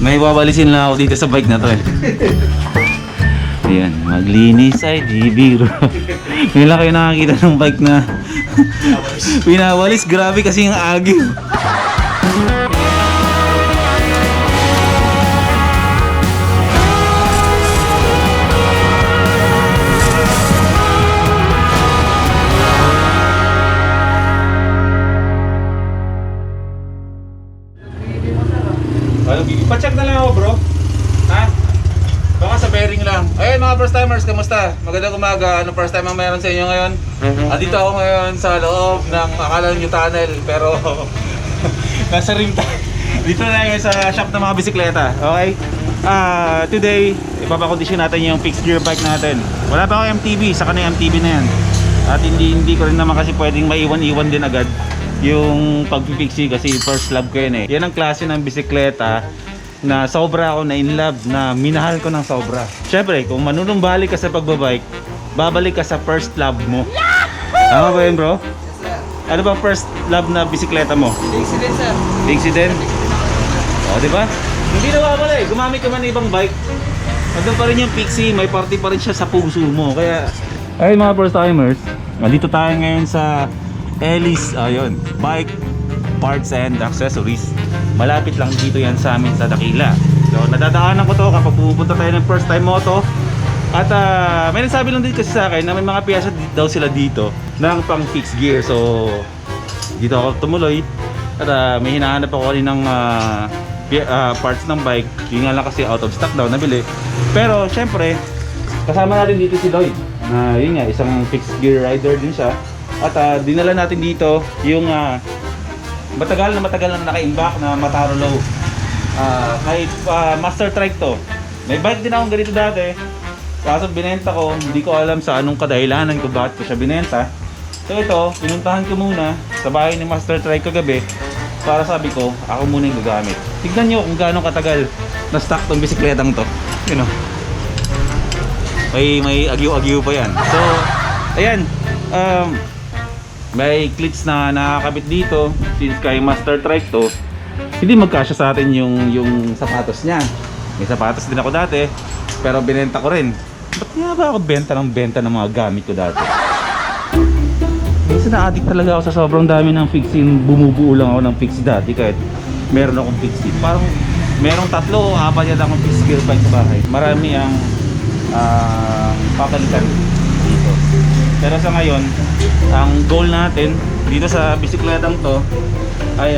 May babalisin lang ako dito sa bike na to eh. Ayan, maglinis ay di biro. Ngayon lang kayo nakakita ng bike na pinawalis. Grabe kasi yung agyo. Pa-check na lang ako bro. Ha? Baka sa bearing lang. Ayun mga first timers, kamusta? Magandang umaga. Anong first time ang meron sa inyo ngayon? Dito ako ngayon sa loob ng akala nyo tunnel. Pero nasa rim tayo. Dito na ngayon sa shop ng mga bisikleta. Okay? Today, ipapakondisyon natin yung fixed gear bike natin. Wala pa ako MTB, saka na yung MTB na yan. At hindi ko rin naman kasi pwedeng maiwan-iwan din agad yung pag-fixie kasi first love ko yun eh. Yan ang klase ng bisikleta na sobra ako na in love, na minahal ko ng sobra. Syempre, kung manunumbalik ka sa pagbabike, babalik ka sa first love mo. Tama ba yun bro? Yes, sir. Ano bang first love na bisikleta mo? Dixie din, sir. Dixie din? O, diba? Hindi nawawala eh. Gumamit ka man ng ibang bike, nandun pa rin yung Pixie, may party pa rin siya sa puso mo. Kaya, ay mga first timers, nandito tayo ngayon sa Ellis, ayun, Bike Parts and Accessories. Malapit lang dito yan sa amin sa Dakila. So nadadaanan ko to kapag pupunta tayo ng first time moto. At may nagsabi lang din kasi sa akin na may mga piyesa daw sila dito ng pang fixed gear. So dito ako tumuloy. At may hinahanap ako rin ng parts ng bike. Yun nga lang kasi out of stock daw nabili. Pero syempre kasama natin dito si Lloyd. Yun nga, isang fixed gear rider din siya. At dinala natin dito yung matagal na naka-imbak na Mataro Low. Kahit master trike to. May bike din akong ganito dati. Kaso binenta ko, hindi ko alam sa anong kadahilanan kung bakit ko siya binenta. So ito, pinuntahan ko muna sa bahay ni Master Trike kagabi para sabi ko, ako muna yung gagamit. Tignan nyo kung gaano katagal na stock tong bisikletang to. You know, may agyo-agyo pa yan. So, ayan. May clips na nakakabit dito. Since kay Master Trike to, hindi magkasya sa atin yung sapatos niya. May sapatos din ako dati, pero binenta ko rin. Ba't nga ba ako benta ng mga gamit ko dati? Minsan na-addict talaga ako sa sobrang dami ng fixie. Bumubuo lang ako ng fixie dati kahit meron akong fixie. Parang merong 3 o 4 yan akong fixie gear bike sa bahay. Marami ang papalitan dito. Pero sa ngayon, ang goal natin dito sa bisikletang to ay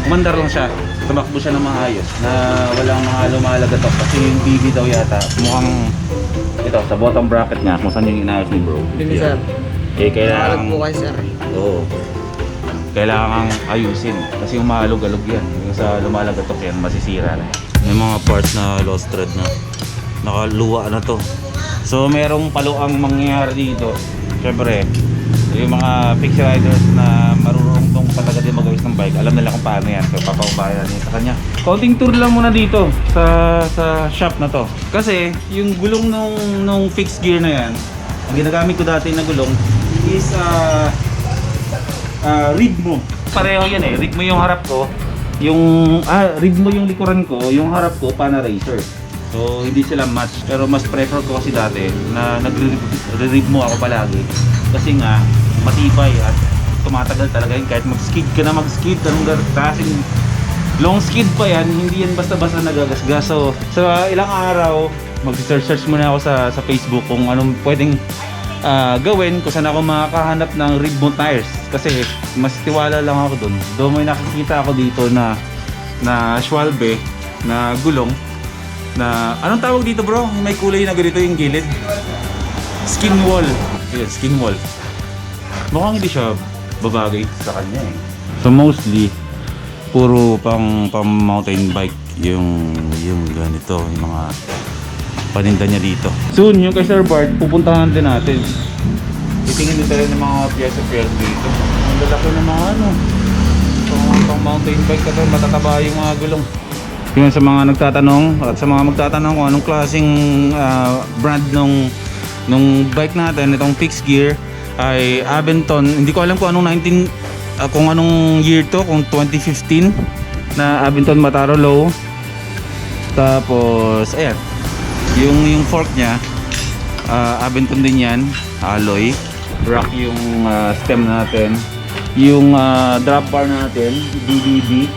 umandar lang siya. Tumakbo siya ng maayos na walang mga lumalagatok kasi yung BB daw yata mukhang ito sa bottom bracket nga kung saan yung inayos ni bro. Hindi, sir. Kailangan po kayo, sir. Oo. Kailangan ayusin kasi yung maalog-alog yan. Yung sa lumalagatok yan masisira na. May mga parts na lost thread na nakaluwa na to. So merong paluang mangyayari dito. Siyempre, yung mga fixie riders na marunong tong talaga din mag-ayos ng bike, alam nila kung paano yan. So papaubayan niya sa kanya. Konting tour lang muna dito sa shop na to. Kasi yung gulong nung fixed gear na yan, ang ginagamit ko dati na gulong is Ridmo. Pareho yan eh. Ridmo yung harap ko. Ridmo yung likuran ko. Yung harap ko Pana Racer. So hindi sila match, pero mas prefer ko kasi dati na nagre-ridmo ako palagi kasi nga matibay at tumatagal talaga yun. Kahit mag-skid ka na mag-skid, kasing long skid pa yan, hindi yan basta-basta nagagasgas. So ilang araw mag-search muna ako sa Facebook kung anong pwedeng gawin, kung saan ako makakahanap ng Ridmo tires kasi mas tiwala lang ako doon. Doon may nakikita ako dito na Schwalbe na gulong na anong tawag dito bro? May kulay na ganito yung gilid. Skin wall. Yes, skin wall. Mukhang hindi siya babagay sa kanya eh. So mostly puro pang mountain bike yung ganito, yung mga paninda niya dito. Soon yung kay Sir Bart pupuntahan din natin. Titingin din tayo ng mga piyesa-piyesa dito. Ang lalaki ng mga pang mountain bike kasi matataba yung mga gulong. Yun sa mga nagtatanong at sa mga magtatanong kung anong klaseng brand nung bike natin, itong fixed gear ay Aventon. Hindi ko alam kung anong kung anong year to, kung 2015 na Aventon Mataro Low. Tapos, ayan. Yung fork niya, Abenton din yan. Alloy. Rock yung stem natin. Yung drop bar natin, DDD.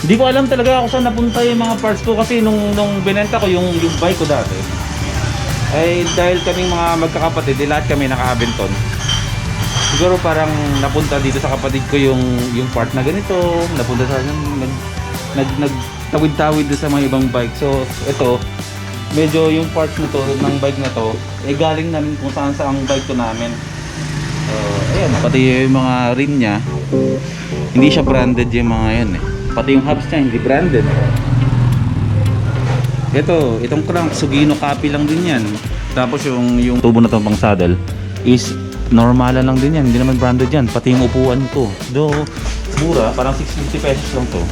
Hindi ko alam talaga kung saan napunta yung mga parts ko kasi nung binenta ko yung bike ko dati. Ay dahil kaming mga magkakapatid, lahat kami naka-Abenton. Siguro parang napunta dito sa kapatid ko yung part na ganito, napunta sa nagtawid-tawid sa mga ibang bike. So ito, medyo yung parts na to ng bike na to, galing namin kung saan sa ang bike to namin. Ayan, pati yung mga rim niya, hindi siya branded yung mga yan eh. Pati yung hubs niya, hindi branded. Itong crank, Sugino copy lang din yan. Tapos yung tubo na to pang saddle is normal lang din yan, hindi naman branded yan. Pati yung upuan ko, though mura, parang 650 pesos lang to.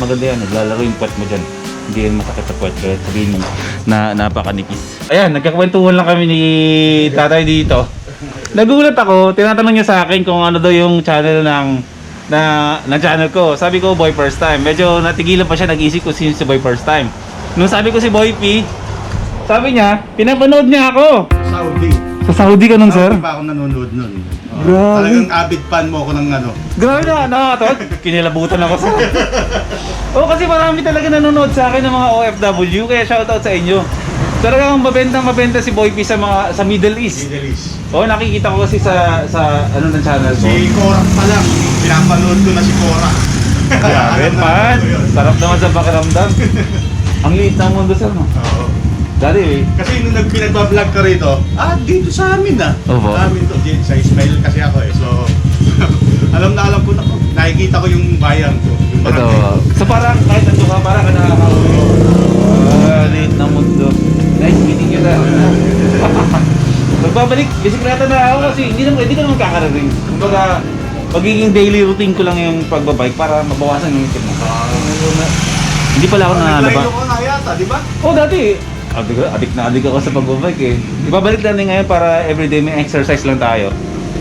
Maganda yan, naglalaro yung puwet mo dyan. Hindi yan masakit sa puwet, kaya sabihin mo na napakanipis. Ayan, nagkakwentuhan lang kami ni tatay dito. Nagulat ako, tinatanong niya sa akin kung ano daw yung channel ng channel ko. Sabi ko, Boy First Time. Medyo natigilan pa siya, nag-isip ko sino si Boy First Time. Nung sabi ko si Boy P, sabi niya, pinapanood niya ako. Saudi. Sa Saudi ka nun, sir? Saudi pa ako nanonood nun. Grabe. Talagang avid fan mo ako ng ano. Grabe na, nakakatawa. Kinilabutan ako sa... Oo, kasi marami talaga nanonood sa akin ng mga OFW, kaya shoutout sa inyo. Talagang mabenta si Boy P sa Middle East. Middle East. Oo, nakikita ko kasi sa ano ng channel ko. Si Cora pa lang, pinapanood ko na si Cora. Grabe, man. Sarap naman sa pakiramdam. Ang liit ng mundo, sir, no? Oo. Dati, eh. Kasi nung nagpinagbablog ka rito, dito sa amin na. Opo. Sa amin to, sa Ismail kasi ako eh. So, alam ko na, nakikita ko yung bayan ko. Yung Ito. barangay ko. So parang kahit nandun ka, parang ka nakakauwi. Liit ng mundo. Nice meeting you, sir. Magbabalik, bisikleta na ako kasi hindi naman kakarating. Kumbaga, magiging daily routine ko lang yung pagbabike para mabawasan yung ikip mo. Hindi pala ako nanalaba. Naglayo ko na yata, di ba? Oo, dati. Adik ako sa pagbabike eh. Ibabalik natin ngayon para everyday may exercise lang tayo.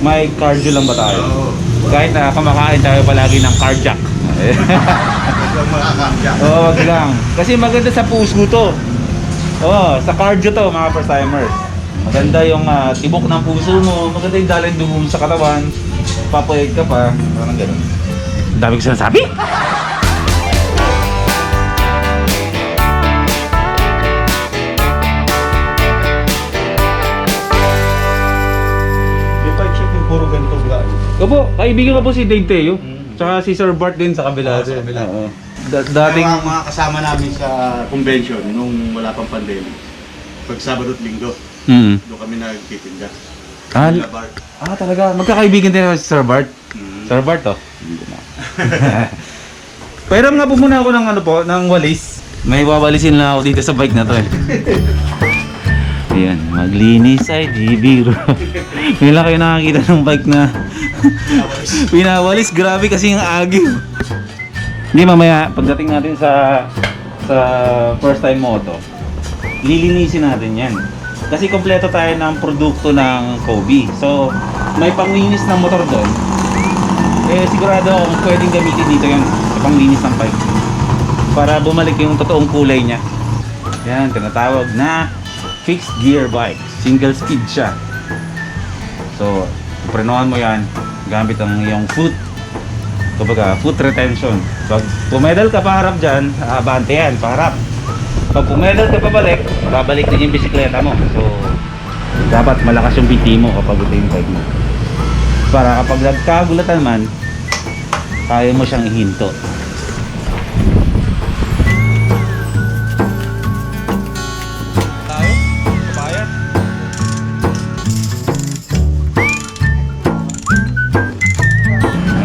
May cardio lang ba tayo? Oo. Kahit na kumakain tayo palagi ng carjack. Huwag lang makakakya. Oo, wag lang. Kasi maganda sa puso to. Oo, sa cardio to mga first timers. Maganda yung tibok ng puso mo, maganda yung dalhin dugo mo sa katawan. Papayag ka pa, parang gano'n. Ang dami ko sinasabi. Di ba check yung puro ganito gaan? Opo, kaibigan ko po si Dave Teo. Tsaka si Sir Bart din sa kabila. Sa kabila. Oo. Dating Dating... mga kasama namin sa convention nung wala pang pandemic. Pag Sabado at Linggo, doon kami nagtitinda. Bar. Talaga. Magkakaibigan din ako si Sir Bart. Sir Bart, oh. Pero nga po muna ako ng ng walis. May wawalisin lang ako dito sa bike na to eh. Ayan, maglinis ay di biro. Ngayon lang kayo nakakita ng bike na pinawalis. Grabe kasi yung agyo. Hindi, mamaya pagdating natin sa first time moto, lilinisin natin yan. Kasi kompleto tayo ng produkto ng Kobe. So, may panglinis ng motor doon. Sigurado akong pwedeng gamitin dito yan sa panglinis ng bike. Para bumalik yung totoong kulay niya. Yan, tinatawag na fixed gear bike. Single speed siya. So, prenohan mo yan gamit ang iyong foot. Kumbaga, foot retention. Pag pumedal ka paharap dyan, abante yan, paharap. Pag pumedal ka pabalik, babalik din yung bisikleta mo. So, dapat malakas yung binti mo kapag ito yung bike mo. Para kapag nagkagulatan man, kaya mo siyang ihinto. Tayo? Kabayan?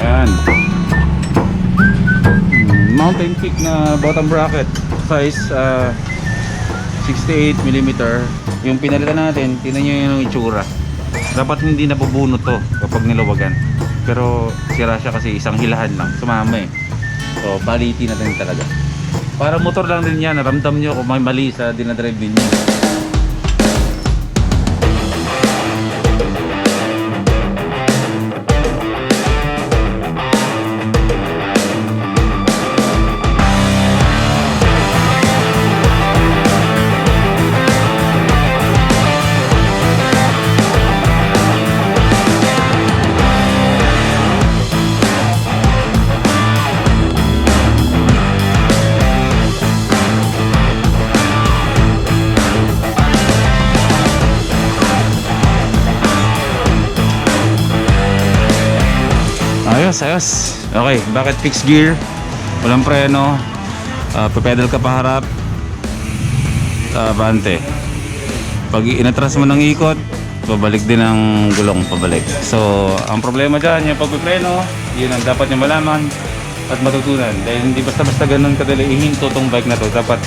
Ayan. Mountain Peak na bottom bracket. Size 68mm. Yung pinalitan natin, tingnan nyo yung itsura. Dapat hindi nabubunot to kapag nilawagan. Pero sira siya kasi isang hilahan lang. Sumama eh. So, baliti natin talaga. Para motor lang din yan. Naramdam nyo kung may mali sa dinadrive din nyo. Ayos, ayos. Okay, bakit fixed gear? Walang preno. Pedal ka pa harap. Bante. Pag inatras mo ng ikot, babalik din ang gulong pabalik. So, ang problema dyan, yung pagpipreno, yun ang dapat nyo malaman at matutunan. Dahil hindi basta-basta ganun kadali ihinto tong bike na to. Dapat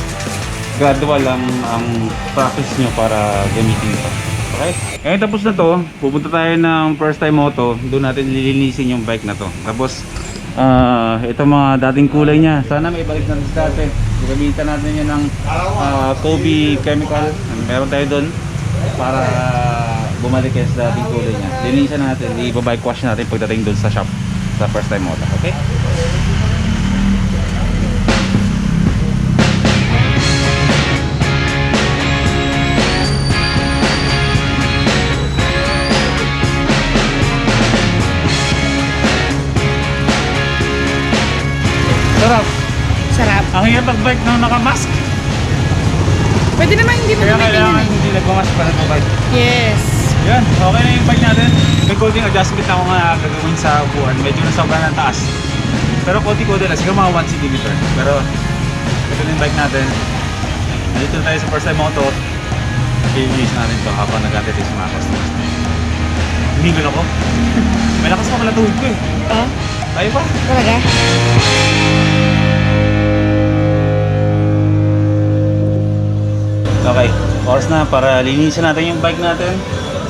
gradual ang practice nyo para gamitin ito. Okay? Ngayon tapos na to, pupunta tayo ng first time moto. Doon natin lilinisin yung bike na to. Tapos, ito mga dating kulay niya. Sana may balik natin sa dati. Gagamitan natin yun ng Kobe chemical. Meron tayo doon para bumalik yan sa dating kulay niya. Linisan natin, i-bike wash natin pagdating doon sa shop sa first time moto. Okay? Sarap. Sarap. Ang hirap mag-bike nang naka-mask. Pwede naman hindi mo Kaya gamitin kailangan yun eh. hindi nag-mask para mag-bike. Yes. Yan, okay na yung bike natin. May konting adjustment ako nga gagawin sa upuan. Medyo nasobra ng taas. Pero konti-konti lang, siguro mga 1 cm. Pero ito na yung bike natin. Nandito na tayo sa first time moto. I-release natin ito habang nag-attend sa mga customers. Humingal ako. May lakas pa pala tuhod ko eh. Oh, Tayo ba? talaga? Okay, oras na para linisin natin yung bike natin.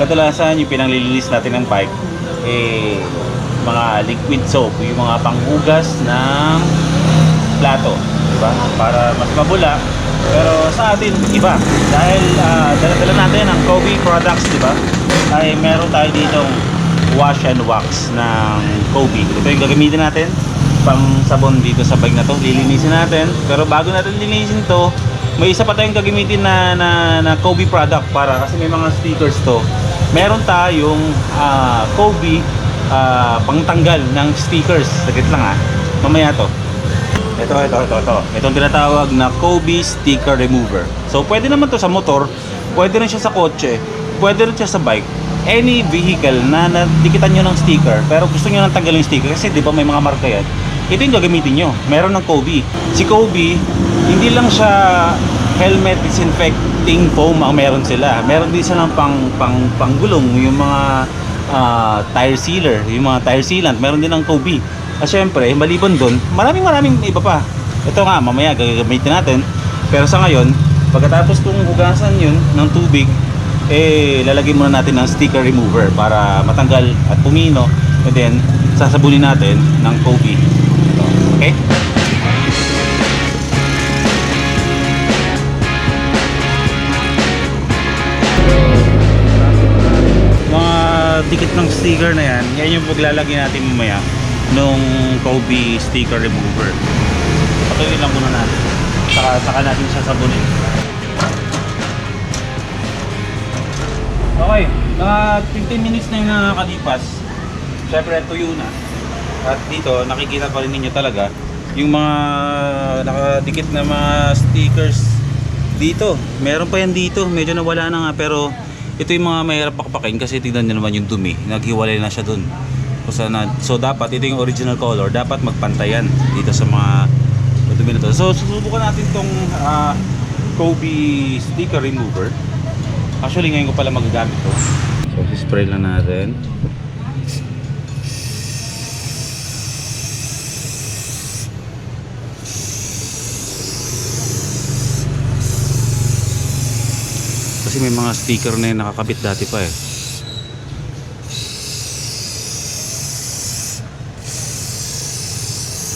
Kadalasan yung pinanglilinis natin ng bike mga liquid soap, yung mga panghugas ng plato, diba? Para mas mabula. Pero sa atin iba dahil dala-dala natin ang Kobe products, diba? Ay meron tayo ditong wash and wax ng Kobe. Ito yung gagamitin natin pang sabon dito sa bike na to. Lilinisin natin. Pero bago natin linisin to, may isa pa tayong gagamitin na Kobe product para kasi may mga stickers to. Meron tayong Kobe pangtanggal ng stickers. Saglit lang mamaya to. Ito. Itong tinatawag na Kobe sticker remover. So pwede naman to sa motor, pwede rin siya sa kotse, pwede rin siya sa bike. Any vehicle na nadikitan nyo ng sticker pero gusto nyo nang tanggalin yung sticker kasi di ba may mga marka yan, ito yung gagamitin nyo. Meron ng Kobe. Si Kobe, hindi lang siya helmet disinfecting foam ang meron sila. Meron din silang panggulong, yung mga tire sealer, yung mga tire sealant. Meron din ng Kobe. At syempre, maliban doon, maraming iba pa. Ito nga, mamaya gagamitin natin. Pero sa ngayon, pagkatapos kong hugasan yun ng tubig, lalagyan muna natin ng sticker remover para matanggal at pumino. And then, sasabunin natin ng Kobe. Okay? Mga dikit ng sticker na yan yung paglalagay natin mamaya nung Kobe sticker remover. Patuloy lang muna natin. Saka natin sasabunin. Okay, mga 15 minutes na yung nakakalipas. Siyempre tuyo na. At dito nakikita pa rin ninyo talaga yung mga nakadikit na mga stickers dito. Meron pa yan dito, medyo nawala na nga, pero ito yung mga mahirap pakpakin kasi tignan nyo naman yung dumi, naghiwalay na siya dun. So dapat ito yung original color, dapat magpantayan dito sa mga dumi na to. So susubukan natin tong Kobe sticker remover. Actually ngayon ko pala magagamit to. So spray lang natin. Kasi may mga sticker na yun nakakabit dati pa eh.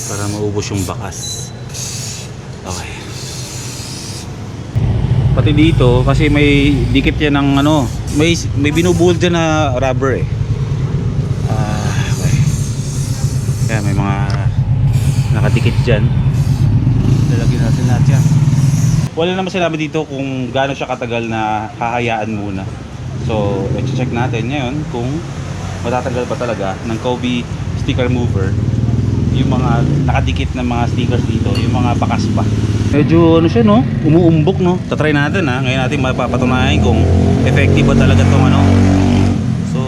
Para maubos yung bakas. Okay. Pati dito kasi may dikit yan ng ano, may binubuhol dyan na rubber eh. Okay. Kaya may mga nakadikit dyan. Lalagyan natin lahat yan. Wala naman sinabi dito kung gaano siya katagal na hahayaan muna. So, i-check natin ngayon kung matatagal ba talaga ng Kobe sticker remover yung mga nakadikit na mga stickers dito, yung mga bakas pa. Medyo ano siya no, umuumbok no. Tatry natin ha, ngayon natin mapapatunayan kung effective ba talaga tong ano. So,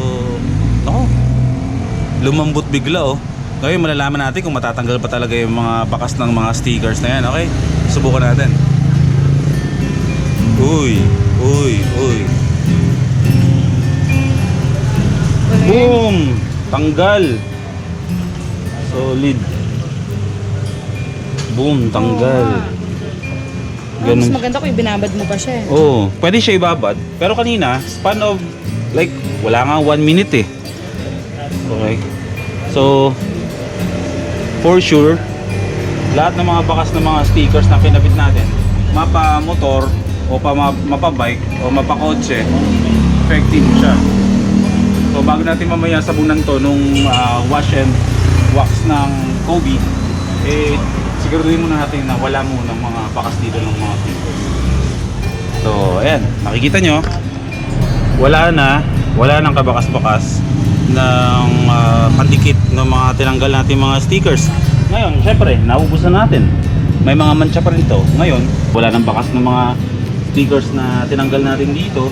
ako lumambot bigla oh. Ngayon malalaman natin kung matatanggal pa talaga yung mga bakas ng mga stickers na yan, okay? Subukan natin. Uy. Boom! Tanggal. Solid. Boom, tanggal. Mas maganda kung ibinabad mo pa siya. Oo, pwede siya ibabad. Pero kanina, span of like wala nga 1 minute eh. Okay. So for sure, lahat ng mga bakas ng mga stickers na kinabit natin, mapa motor o mapa bike o mapa kotse, effective siya. So bago natin mamaya sabunan to nung wash and wax ng Kobe, eh siguraduhin muna natin na wala muna mga bakas dito ng mga stickers. So ayan, nakikita nyo, wala nang kabakas-bakas ng pandikit ng mga tinanggal natin mga stickers. Ngayon, syempre, naubusan natin. May mga mancha pa rin to. Ngayon, wala nang bakas ng mga stickers na tinanggal natin dito.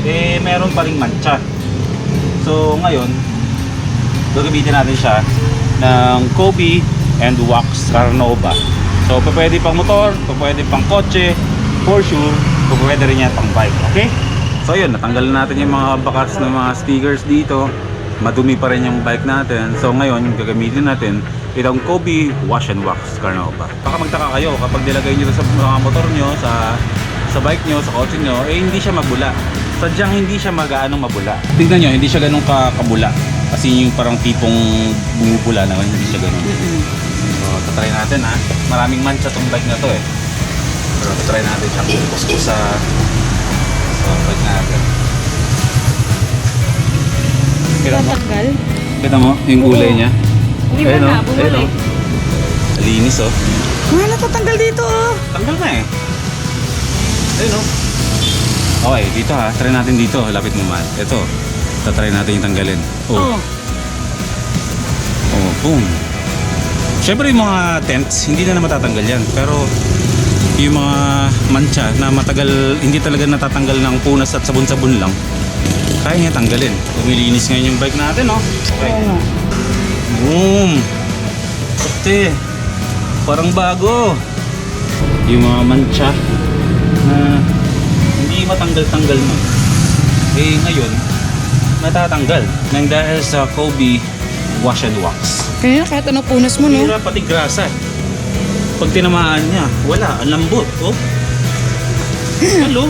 Eh, meron pa ring mancha. So, ngayon, gagamitin natin siya ng Kobe and Wax Carnauba. So, pwede pang motor, pwede pang kotse, for sure, pwede rin yan pang bike. Okay? So, yun, natanggal natin yung mga bakas ng mga stickers dito. Madumi pa rin yung bike natin. So, ngayon, gagamitin natin itong Kobe Wash and Wax Carnauba. Baka magtaka kayo kapag nilagay nyo sa mga motor nyo, sa bike nyo, sa kotse nyo, eh hindi siya mabula. Sadyang hindi siya magaanong mabula. Tignan nyo, hindi siya ganun kabula. Kasi yung parang tipong bumubula na, hindi siya ganun. So, tatry natin ha. Maraming mancha tong bike na to eh. Pero tatry natin siyang kukus sa bike natin. Tatanggal? Kita mo yung kulay niya? Hindi ba na? Bumalik. Linis oh. Wala, tatanggal dito oh. Tanggal na eh. Ayun oh. Okay, dito ha. Try natin dito. Lapit mo man. Ito. Tatry natin yung tanggalin. Oh. Oh, boom. Siyempre yung mga tents, hindi na matatanggal yan. Pero yung mga mancha na matagal, hindi talaga natatanggal ng punas at sabon-sabon lang, kaya niya tanggalin. Lumilinis ngayon yung bike natin, no? Okay. Boom! Pati, parang bago. Yung mga mancha na hindi matanggal-tanggal mo, eh ngayon, natatanggal. Nang dahil sa Kobe Wash and Wax. Kaya kahit ano punas mo, no? Hira pati grasa. Pag tinamaan niya, wala, ang lambot. Oh. Hello?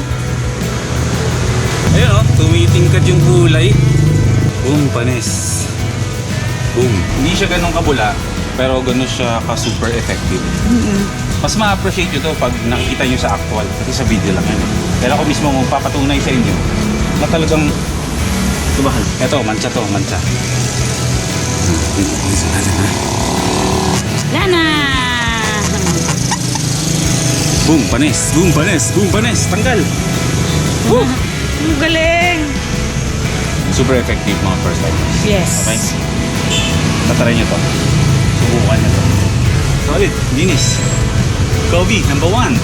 Ayun oh, tumitingkad yung kulay. Boom, panis. Boom. Hindi siya ganun kabula, pero ganun siya ka-super effective. Mas ma-appreciate nyo to pag nakikita nyo sa actual. Kasi sa video lang yan. Kaya ako mismo papatunay sa inyo na talagang tubahan. Eto, mancha to, mancha. Lana! Boom, panis. Boom, panis. Boom, panis. Tanggal. Woo! Ang galing! Super effective mga first timers. Yes. Okay? Tataray nyo to. Subukan nyo to. Solid. Linis. Kobe, number 1.